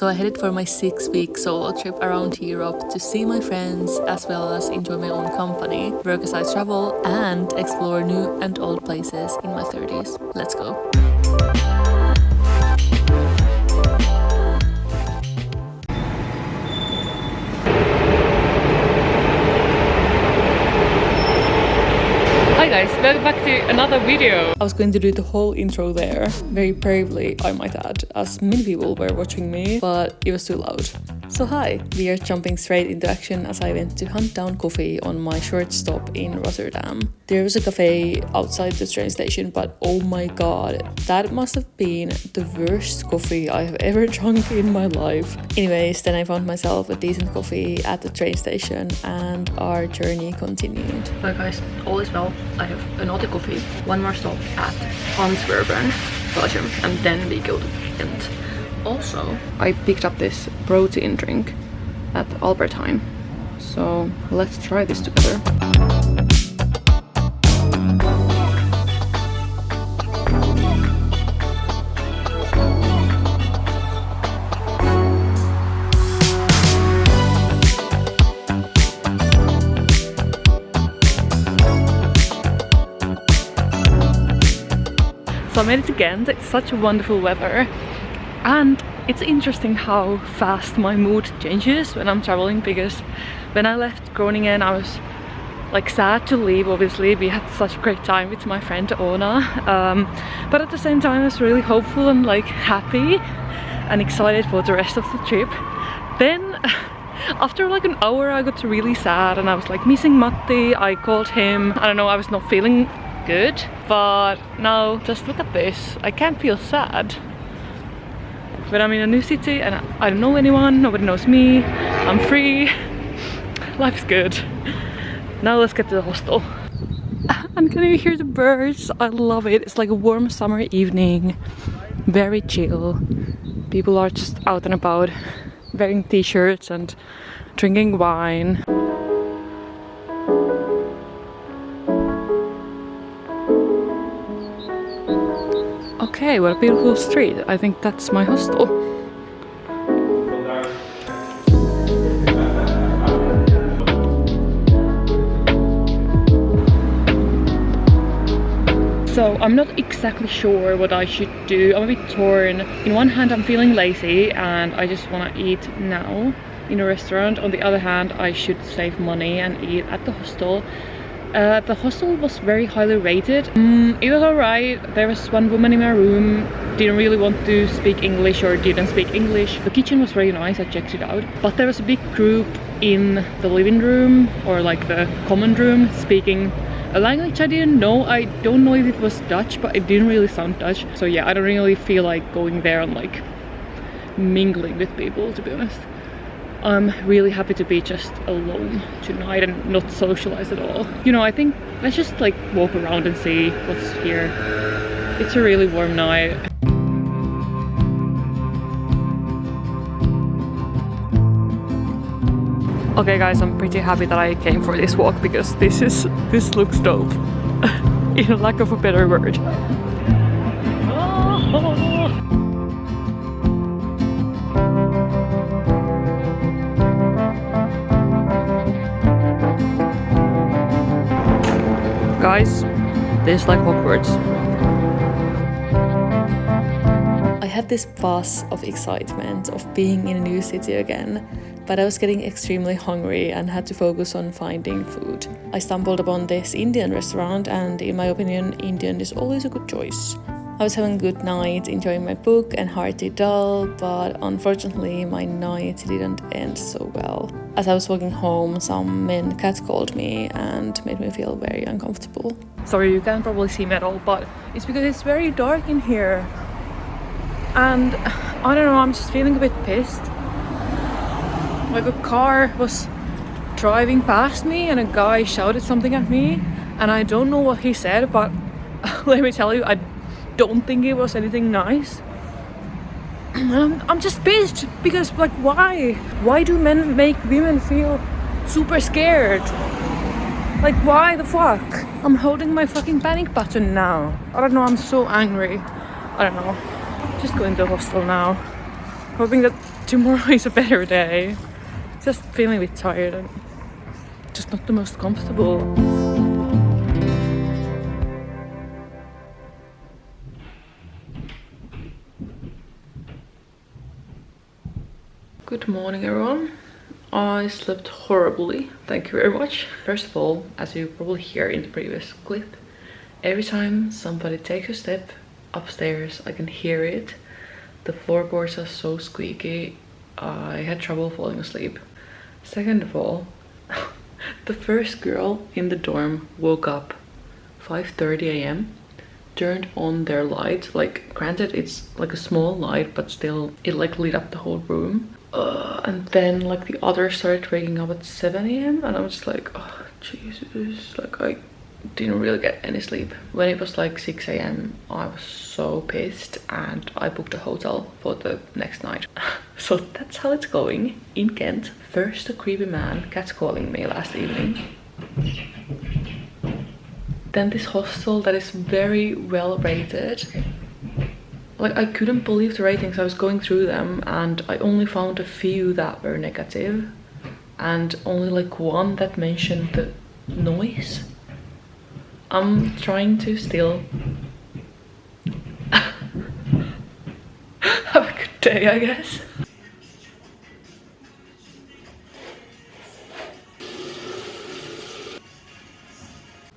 So I headed for my 6-week solo trip around Europe to see my friends as well as enjoy my own company, work as I travel, and explore new and old places in my 30s. Let's go. Hi guys, welcome back to another video. I was going to do the whole intro there, very bravely I might add, as many people were watching me, but it was too loud. So hi, we are jumping straight into action as I went to hunt down coffee on my short stop in Rotterdam. There was a cafe outside the train station, but oh my god, that must have been the worst coffee I have ever drunk in my life. Anyways, then I found myself a decent coffee at the train station and our journey continued. Hi guys, all is well. I have another coffee, one more stop at Antwerpen, Belgium, and then we go to Ghent. Also, I picked up this protein drink at Albert Heijn, so let's try this together. So I made it to Ghent. It's such wonderful weather, and it's interesting how fast my mood changes when I'm traveling, because when I left Groningen I was like sad to leave. Obviously we had such a great time with my friend Ona, but at the same time I was really hopeful and like happy and excited for the rest of the trip. Then after like an hour I got really sad and I was like missing Matti. I called him, I don't know, I was not feeling good, but now just look at this, I can't feel sad. But I'm in a new city and I don't know anyone, nobody knows me, I'm free, life's good. Now let's get to the hostel. And can you hear the birds? I love it. It's like a warm summer evening, very chill. People are just out and about, wearing t-shirts and drinking wine. Okay, what a beautiful street. I think that's my hostel. So I'm not exactly sure what I should do. I'm a bit torn. In one hand I'm feeling lazy and I just want to eat now in a restaurant. On the other hand, I should save money and eat at the hostel. The hostel was very highly rated. It was alright. There was one woman in my room, didn't really want to speak English or didn't speak English. The kitchen was very nice, I checked it out. But there was a big group in the living room, or like the common room, speaking a language I didn't know. I don't know if it was Dutch, but it didn't really sound Dutch. So yeah, I don't really feel like going there and like mingling with people, to be honest. I'm really happy to be just alone tonight and not socialize at all. You know, I think let's just like walk around and see what's here. It's a really warm night. Okay guys, I'm pretty happy that I came for this walk, because this looks dope. In lack of a better word. Guys, this is like Hogwarts. I had this buzz of excitement of being in a new city again, but I was getting extremely hungry and had to focus on finding food. I stumbled upon this Indian restaurant, and in my opinion, Indian is always a good choice. I was having a good night, enjoying my book and hearty dal, but unfortunately my night didn't end so well. As I was walking home, some men catcalled me and made me feel very uncomfortable. Sorry, you can't probably see me at all, but it's because it's very dark in here. And I don't know, I'm just feeling a bit pissed. Like a car was driving past me and a guy shouted something at me, and I don't know what he said, but let me tell you, I don't think it was anything nice. I'm just pissed because, like, why do men make women feel super scared? Like, why the fuck? I'm holding my fucking panic button now. I don't know, I'm so angry. I don't know. Just going to the hostel now, hoping that tomorrow is a better day. Just feeling a bit tired and just not the most comfortable. Good morning, everyone. I slept horribly, thank you very much. First of all, as you probably hear in the previous clip, every time somebody takes a step upstairs, I can hear it. The floorboards are so squeaky, I had trouble falling asleep. Second of all, the first girl in the dorm woke up 5:30 a.m, turned on their light. Like, granted, it's like a small light, but still, it like lit up the whole room. And then like the others started waking up at 7 a.m, and I was just like, oh Jesus, like I didn't really get any sleep. When it was like 6 a.m, I was so pissed and I booked a hotel for the next night. So that's how it's going in Ghent. First a creepy man catcalling me last evening, then this hostel that is very well rated. Like, I couldn't believe the ratings. I was going through them and I only found a few that were negative and only like one that mentioned the noise. I'm trying to still have a good day, I guess.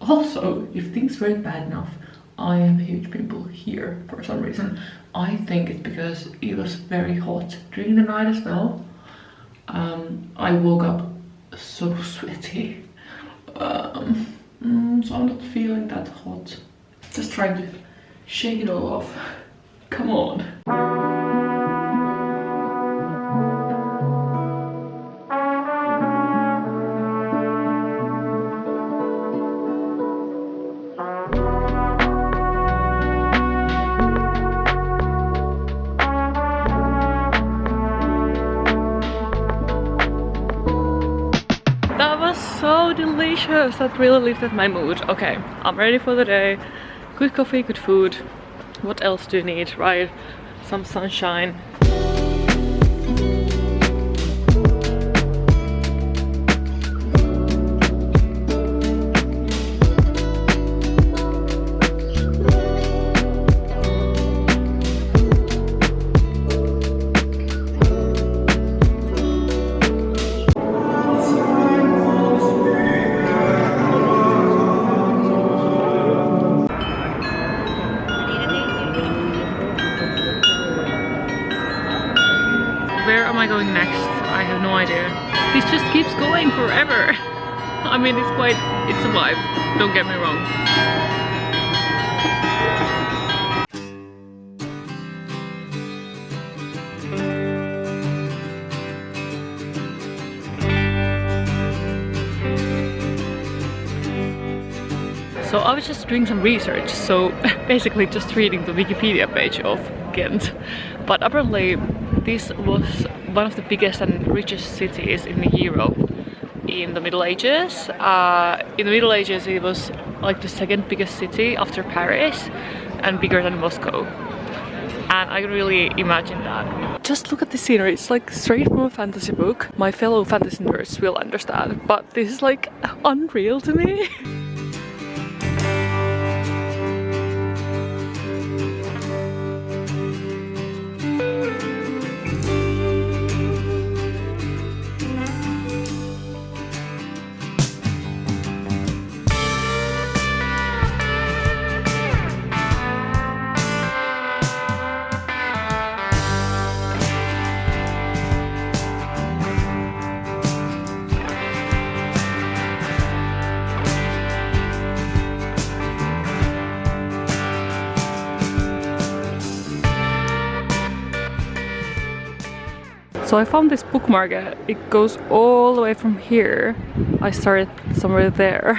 Also, if things weren't bad enough, I have a huge pimple here for some reason. I think it's because it was very hot during the night as well. I woke up so sweaty. So I'm not feeling that hot. Just trying to shake it all off. Come on. So delicious. That really lifted my mood. Okay, I'm ready for the day. Good coffee, good food. What else do you need, right? Some sunshine. Where am I going next? I have no idea. This just keeps going forever. I mean, it's a vibe, don't get me wrong. So I was just doing some research, so basically just reading the Wikipedia page of Ghent. But apparently this was one of the biggest and richest cities in Europe in the Middle Ages. In the Middle Ages it was like the second biggest city after Paris and bigger than Moscow. And I can really imagine that. Just look at the scenery, it's like straight from a fantasy book. My fellow fantasy nerds will understand, but this is like unreal to me. So I found this book market. It goes all the way from here. I started somewhere there.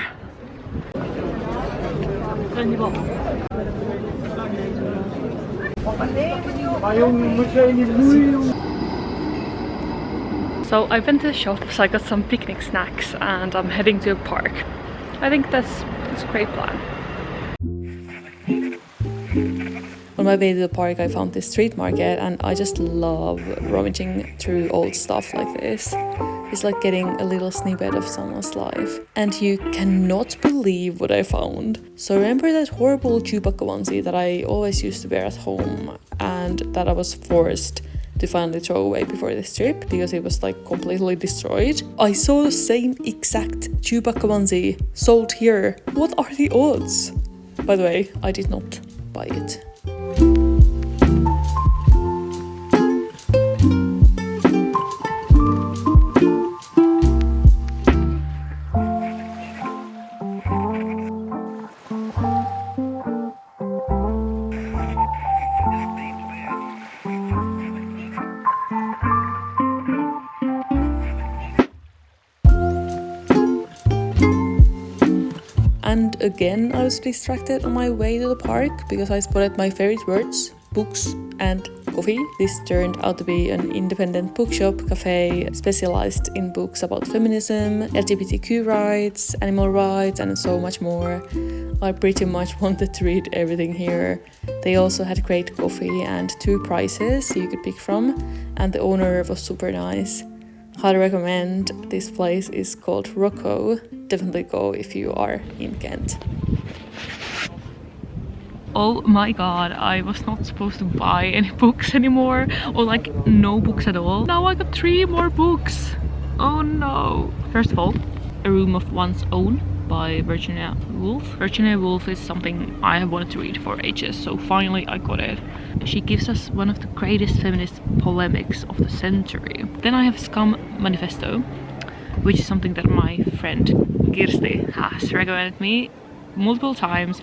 So I went to the shops, I got some picnic snacks and I'm heading to a park. I think that's a great plan. On my way to the park, I found this street market, and I just love rummaging through old stuff like this. It's like getting a little snippet of someone's life. And you cannot believe what I found. So remember that horrible Chewbacca onesie that I always used to wear at home and that I was forced to finally throw away before this trip because it was like completely destroyed? I saw the same exact Chewbacca onesie sold here. What are the odds? By the way, I did not buy it. And again, I was distracted on my way to the park because I spotted my favorite words, books and coffee. This turned out to be an independent bookshop cafe specialized in books about feminism, LGBTQ rights, animal rights, and so much more. I pretty much wanted to read everything here. They also had great coffee and 2 prices you could pick from, and the owner was super nice. Highly recommend. This place is called Rocco. Definitely go if you are in Ghent. Oh my god, I was not supposed to buy any books anymore, or like no books at all. Now I got 3 more books. Oh no. First of all, A Room of One's Own by Virginia Woolf. Virginia Woolf is something I have wanted to read for ages, so finally I got it. She gives us one of the greatest feminist polemics of the century. Then I have Scum Manifesto, which is something that my friend Kirsti has recommended me multiple times.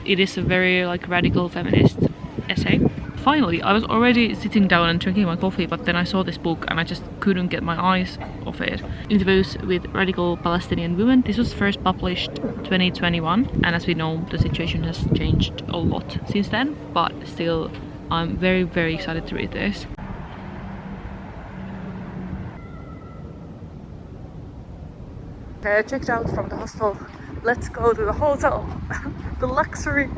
It is a very like radical feminist essay. Finally, I was already sitting down and drinking my coffee, but then I saw this book and I just couldn't get my eyes off it. Interviews with Radical Palestinian Women. This was first published 2021, and as we know, the situation has changed a lot since then, but still I'm very, very excited to read this. Okay, I checked out from the hostel. Let's go to the hotel. The luxury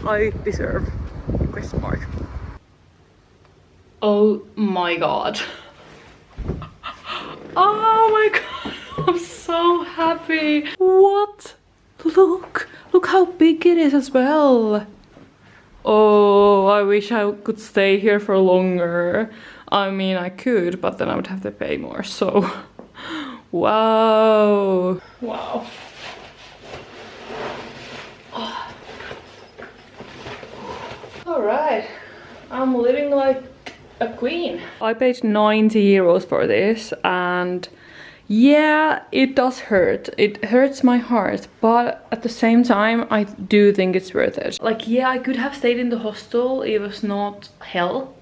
I deserve. Question mark. Oh my god. Oh my god. I'm so happy. What? Look how big it is as well. Oh, I wish I could stay here for longer. I mean, I could, but then I would have to pay more, so... Wow. Wow. Oh. Alright. I'm living like a queen. I paid 90 euros for this, and yeah, it does hurt. It hurts my heart, but at the same time, I do think it's worth it. Like, yeah, I could have stayed in the hostel. It was not hell,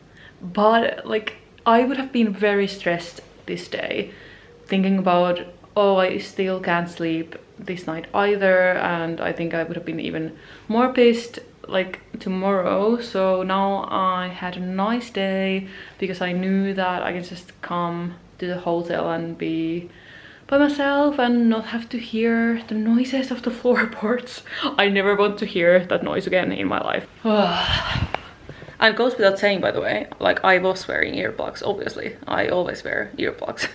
but like, I would have been very stressed this day, thinking about, oh, I still can't sleep this night either, and I think I would have been even more pissed like tomorrow. So now I had a nice day because I knew that I could just come to the hotel and be by myself and not have to hear the noises of the floorboards. I never want to hear that noise again in my life. And it goes without saying, by the way, like, I was wearing earplugs, obviously. I always wear earplugs,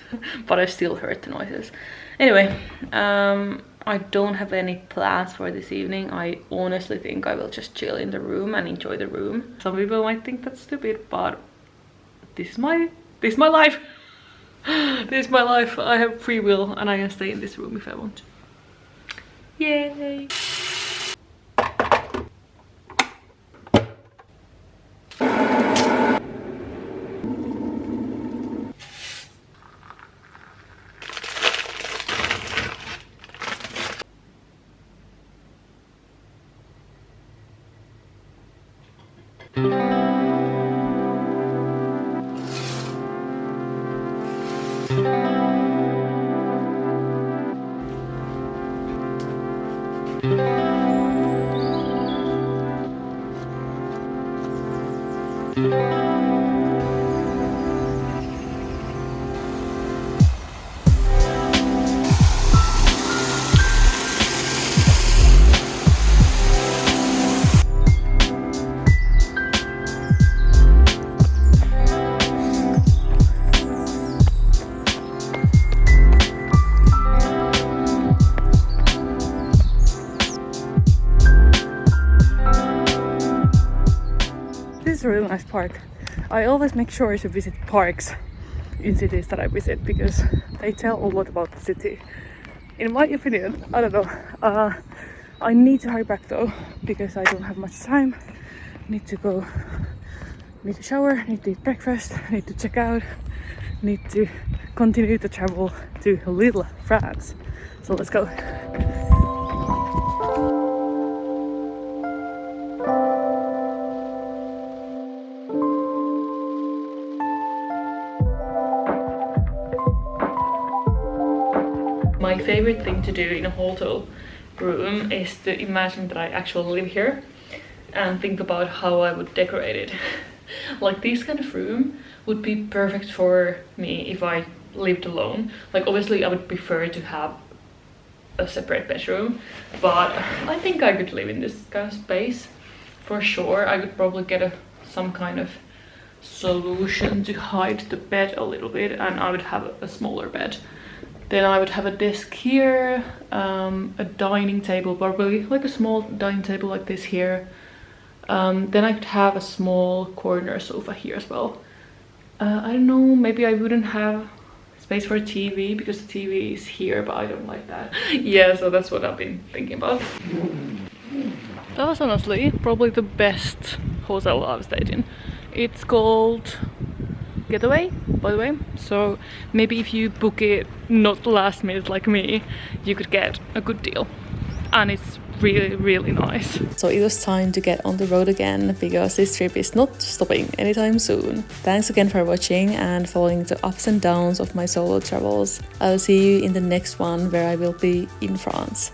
but I still heard the noises. Anyway, I don't have any plans for this evening. I honestly think I will just chill in the room and enjoy the room. Some people might think that's stupid, but this is my life. This is my life. I have free will and I can stay in this room if I want. Yay! nice park. I always make sure to visit parks in cities that I visit because they tell a lot about the city. In my opinion, I don't know. I need to hurry back though because I don't have much time. Need to shower, need to eat breakfast, need to check out, need to continue to travel to Little France. So let's go. My favorite thing to do in a hotel room is to imagine that I actually live here and think about how I would decorate it. Like this kind of room would be perfect for me if I lived alone. Like obviously I would prefer to have a separate bedroom, but I think I could live in this kind of space for sure. I could probably get some kind of solution to hide the bed a little bit, and I would have a smaller bed. Then I would have a desk here, a dining table, probably like a small dining table like this here. Then I could have a small corner sofa here as well. I don't know, maybe I wouldn't have space for a TV because the TV is here, but I don't like that. Yeah, so that's what I've been thinking about. That was honestly probably the best hotel I've stayed in. It's called Getaway, by the way, so maybe if you book it not last minute like me, you could get a good deal, and it's really nice. So it was time to get on the road again because this trip is not stopping anytime soon. Thanks again for watching and following the ups and downs of my solo travels. I'll see you in the next one where I will be in France.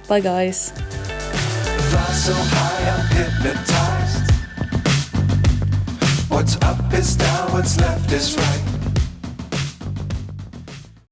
Bye guys. Fly so high, I'm hypnotized. What's up is down, what's left is right.